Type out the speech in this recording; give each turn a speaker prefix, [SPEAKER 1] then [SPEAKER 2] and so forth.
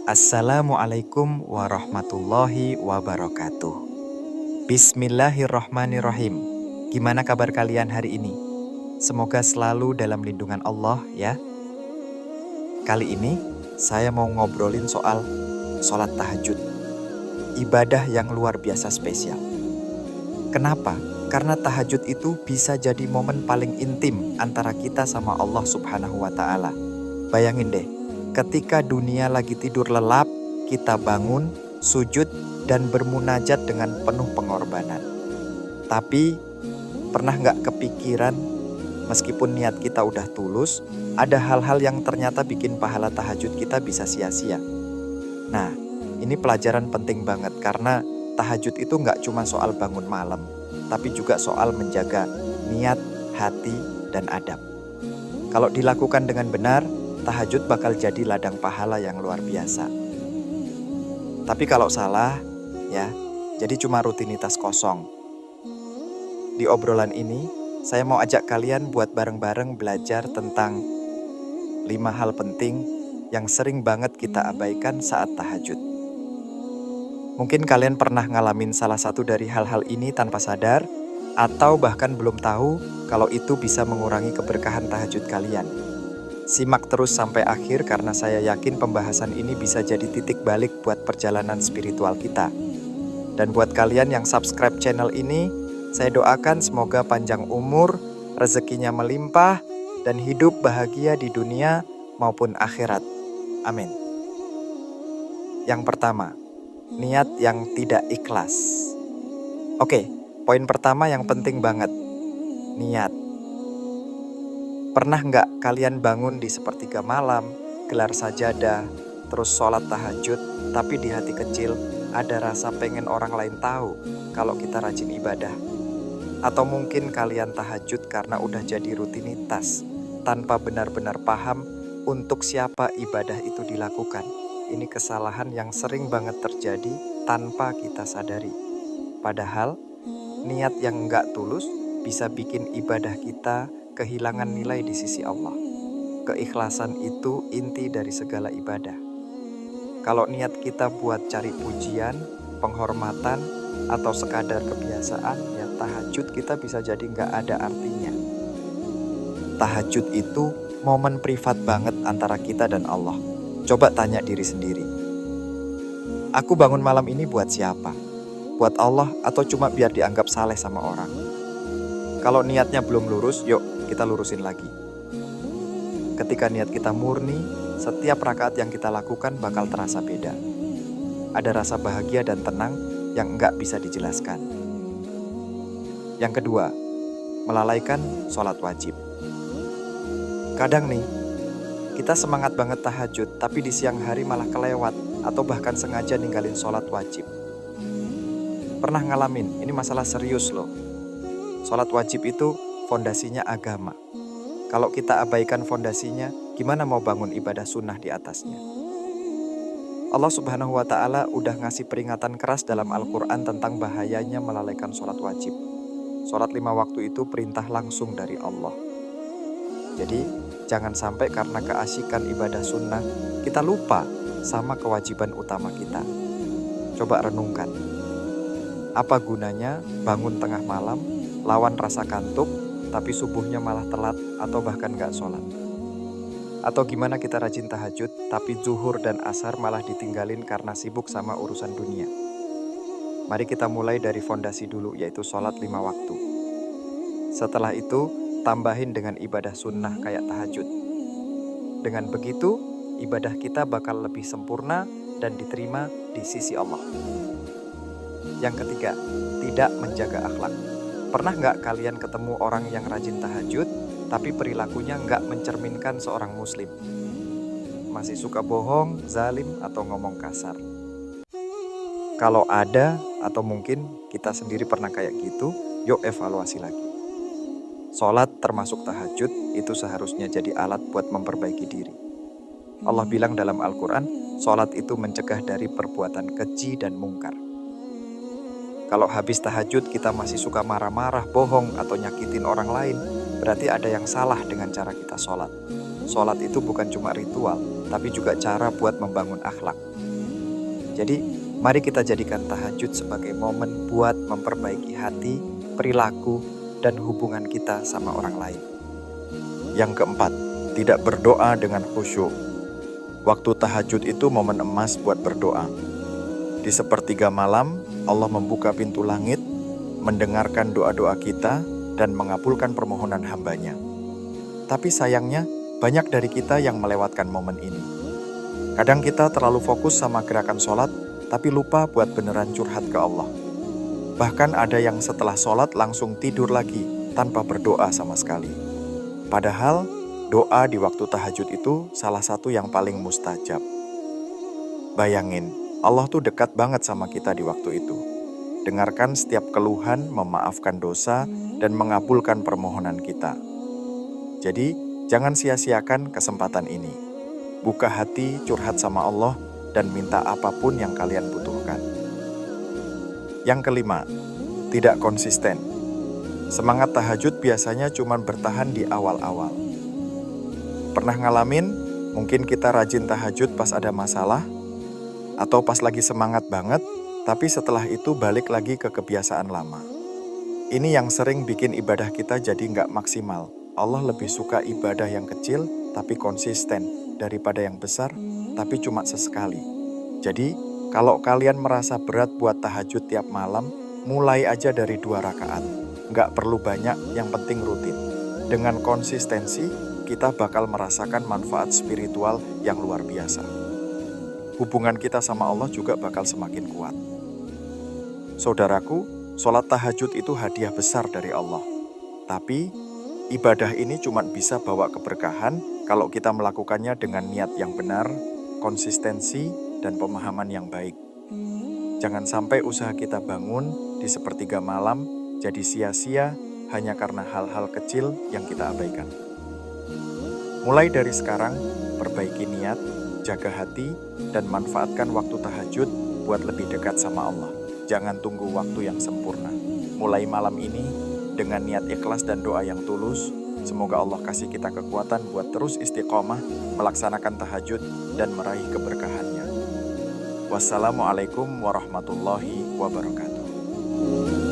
[SPEAKER 1] Assalamualaikum warahmatullahi wabarakatuh. Bismillahirrahmanirrahim. Gimana kabar kalian hari ini? Semoga selalu dalam lindungan Allah ya. Kali ini saya mau ngobrolin soal sholat tahajud. Ibadah yang luar biasa spesial. Kenapa? Karena tahajud itu bisa jadi momen paling intim antara kita sama Allah Subhanahu wa Ta'ala. Bayangin deh, ketika dunia lagi tidur lelap, kita bangun, sujud, dan bermunajat dengan penuh pengorbanan. Tapi, pernah nggak kepikiran, meskipun niat kita udah tulus, ada hal-hal yang ternyata bikin pahala tahajud kita bisa sia-sia? Nah, ini pelajaran penting banget karena tahajud itu nggak cuma soal bangun malam, tapi juga soal menjaga niat, hati, dan adab. Kalau dilakukan dengan benar, tahajud bakal jadi ladang pahala yang luar biasa. Tapi kalau salah, ya, jadi cuma rutinitas kosong. Di obrolan ini, saya mau ajak kalian buat bareng-bareng belajar tentang 5 hal penting yang sering banget kita abaikan saat tahajud. Mungkin kalian pernah ngalamin salah satu dari hal-hal ini tanpa sadar, atau bahkan belum tahu kalau itu bisa mengurangi keberkahan tahajud kalian. Simak terus sampai akhir karena saya yakin pembahasan ini bisa jadi titik balik buat perjalanan spiritual kita. Dan buat kalian yang subscribe channel ini, saya doakan semoga panjang umur, rezekinya melimpah, dan hidup bahagia di dunia maupun akhirat. Amin. Yang pertama, niat yang tidak ikhlas. Oke, poin pertama yang penting banget, niat. Pernah nggak kalian bangun di sepertiga malam, gelar sajadah, terus sholat tahajud, tapi di hati kecil ada rasa pengen orang lain tahu kalau kita rajin ibadah? Atau mungkin kalian tahajud karena udah jadi rutinitas, tanpa benar-benar paham untuk siapa ibadah itu dilakukan. Ini kesalahan yang sering banget terjadi tanpa kita sadari. Padahal, niat yang nggak tulus bisa bikin ibadah kita kehilangan nilai di sisi Allah. Keikhlasan itu inti dari segala ibadah. Kalau niat kita buat cari pujian, penghormatan, atau sekadar kebiasaan, ya tahajud kita bisa jadi nggak ada artinya. Tahajud itu momen privat banget antara kita dan Allah. Coba tanya diri sendiri. Aku bangun malam ini buat siapa? Buat Allah atau cuma biar dianggap saleh sama orang? Kalau niatnya belum lurus, yuk kita lurusin lagi. Ketika niat kita murni, setiap rakaat yang kita lakukan bakal terasa beda. Ada rasa bahagia dan tenang yang enggak bisa dijelaskan. Yang kedua, melalaikan sholat wajib. Kadang nih, kita semangat banget tahajud, tapi di siang hari malah kelewat atau bahkan sengaja ninggalin sholat wajib. Pernah ngalamin, ini masalah serius loh. Sholat wajib itu fondasinya agama. Kalau kita abaikan fondasinya, gimana mau bangun ibadah sunnah di atasnya? Allah Subhanahu wa Ta'ala udah ngasih peringatan keras dalam Al-Quran tentang bahayanya melalaikan sholat wajib. Sholat 5 waktu itu perintah langsung dari Allah. Jadi, jangan sampai karena keasikan ibadah sunnah, kita lupa sama kewajiban utama kita. Coba renungkan. Apa gunanya bangun tengah malam, lawan rasa kantuk, tapi subuhnya malah telat atau bahkan gak sholat? Atau gimana kita rajin tahajud, tapi zuhur dan asar malah ditinggalin karena sibuk sama urusan dunia? Mari kita mulai dari fondasi dulu, yaitu sholat 5 waktu. Setelah itu, tambahin dengan ibadah sunnah kayak tahajud. Dengan begitu, ibadah kita bakal lebih sempurna dan diterima di sisi Allah. Yang ketiga, tidak menjaga akhlak. Pernah nggak kalian ketemu orang yang rajin tahajud, tapi perilakunya nggak mencerminkan seorang muslim? Masih suka bohong, zalim, atau ngomong kasar? Kalau ada, atau mungkin kita sendiri pernah kayak gitu, yuk evaluasi lagi. Sholat termasuk tahajud itu seharusnya jadi alat buat memperbaiki diri. Allah bilang dalam Al-Quran, sholat itu mencegah dari perbuatan keji dan mungkar. Kalau habis tahajud kita masih suka marah-marah, bohong, atau nyakitin orang lain, berarti ada yang salah dengan cara kita sholat. sholat itu bukan cuma ritual, tapi juga cara buat membangun akhlak. Jadi, mari kita jadikan tahajud sebagai momen buat memperbaiki hati, perilaku, dan hubungan kita sama orang lain. Yang keempat, tidak berdoa dengan khusyuk. Waktu tahajud itu momen emas buat berdoa. Di sepertiga malam, Allah membuka pintu langit, mendengarkan doa-doa kita, dan mengabulkan permohonan hambanya. Tapi sayangnya, banyak dari kita yang melewatkan momen ini. Kadang kita terlalu fokus sama gerakan sholat, tapi lupa buat beneran curhat ke Allah. Bahkan ada yang setelah sholat langsung tidur lagi, tanpa berdoa sama sekali. Padahal, doa di waktu tahajud itu salah satu yang paling mustajab. Bayangin, Allah tuh dekat banget sama kita di waktu itu. Dengarkan setiap keluhan, memaafkan dosa, dan mengabulkan permohonan kita. Jadi, jangan sia-siakan kesempatan ini. Buka hati, curhat sama Allah, dan minta apapun yang kalian butuhkan. Yang kelima, tidak konsisten. Semangat tahajud biasanya cuma bertahan di awal-awal. Pernah ngalamin? Mungkin kita rajin tahajud pas ada masalah, atau pas lagi semangat banget, tapi setelah itu balik lagi ke kebiasaan lama. Ini yang sering bikin ibadah kita jadi nggak maksimal. Allah lebih suka ibadah yang kecil tapi konsisten daripada yang besar tapi cuma sesekali. Jadi, kalau kalian merasa berat buat tahajud tiap malam, mulai aja dari 2 rakaat. Nggak perlu banyak, yang penting rutin. Dengan konsistensi, kita bakal merasakan manfaat spiritual yang luar biasa. Hubungan kita sama Allah juga bakal semakin kuat. Saudaraku, sholat tahajud itu hadiah besar dari Allah. Tapi, ibadah ini cuma bisa bawa keberkahan kalau kita melakukannya dengan niat yang benar, konsistensi, dan pemahaman yang baik. Jangan sampai usaha kita bangun di sepertiga malam jadi sia-sia hanya karena hal-hal kecil yang kita abaikan. Mulai dari sekarang, perbaiki niat, jaga hati, dan manfaatkan waktu tahajud buat lebih dekat sama Allah. Jangan tunggu waktu yang sempurna. Mulai malam ini, dengan niat ikhlas dan doa yang tulus, semoga Allah kasih kita kekuatan buat terus istiqomah, melaksanakan tahajud, dan meraih keberkahannya. Wassalamualaikum warahmatullahi wabarakatuh.